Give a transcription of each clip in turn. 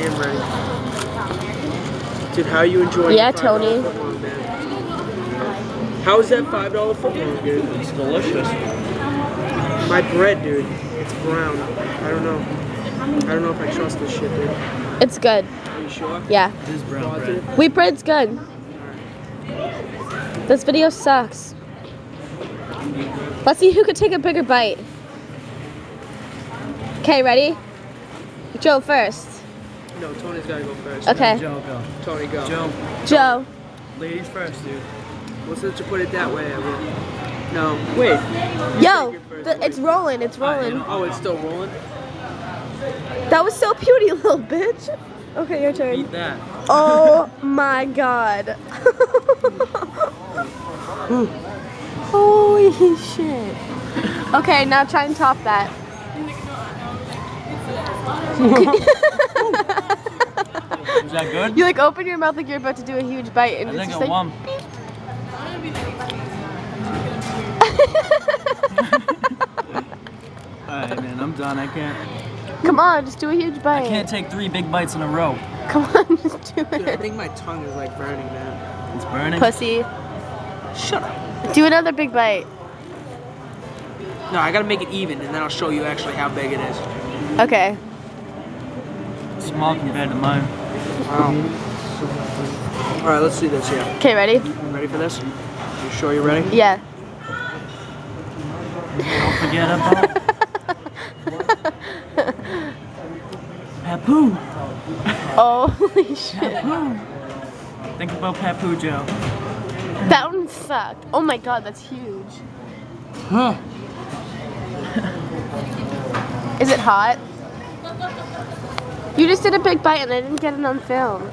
am ready. Dude, how are you enjoying Yeah, the $5 Tony. footlong, man? How is that $5 footlong, dude? It's delicious. My bread, dude, it's brown. I don't know. I don't know if I trust this shit, dude. It's good. Are you sure? Yeah. It is brown bread. Wheat bread's good. This video sucks. Let's see who could take a bigger bite. Okay, ready? Joe first. No, Tony's gotta go first. Okay. Joe, go. Tony, go. Joe. Ladies first, dude. Well, since you put it that way, I will. No, wait. Yo, take it first, it's rolling. It's rolling. Oh, it's still rolling? That was so puny, little bitch. Okay, your turn. Eat that. Oh my god. Holy shit. Okay, now try and top that. Is that good? You like open your mouth like you're about to do a huge bite and I it's think just I like won. Alright, man, I'm done. I can't. Come on, just do a huge bite. I can't take 3 big bites in a row. Come on, just do Dude, I it. think my tongue is like burning, man. It's burning. Pussy. Shut up. Do another big bite. No, I gotta make it even, and then I'll show you actually how big it is. Okay. Small compared to mine. Wow. Alright, let's see this here. Okay, ready? Ready for this? You sure you're ready? Yeah. Don't forget about Papu. Oh, holy shit. Papu. Think about Papu, Joe. That one sucked. Oh my god, that's huge. Huh. Is it hot? You just did a big bite and I didn't get it on film.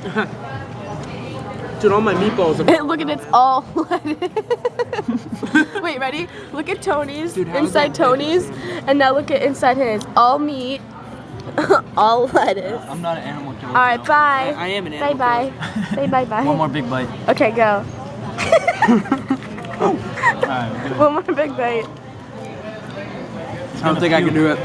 Dude, all my meatballs are... Look at it's all lettuce. Wait, ready? Look at Tony's, Dude, how's inside that big? Tony's, and now look at inside his. All meat, all lettuce. I'm not an animal killer. Alright, Joe. bye. I am an Bye animal bye. Say bye bye. One more big bite. Okay, go. Alright, good. One more big bite. I don't think I can do it.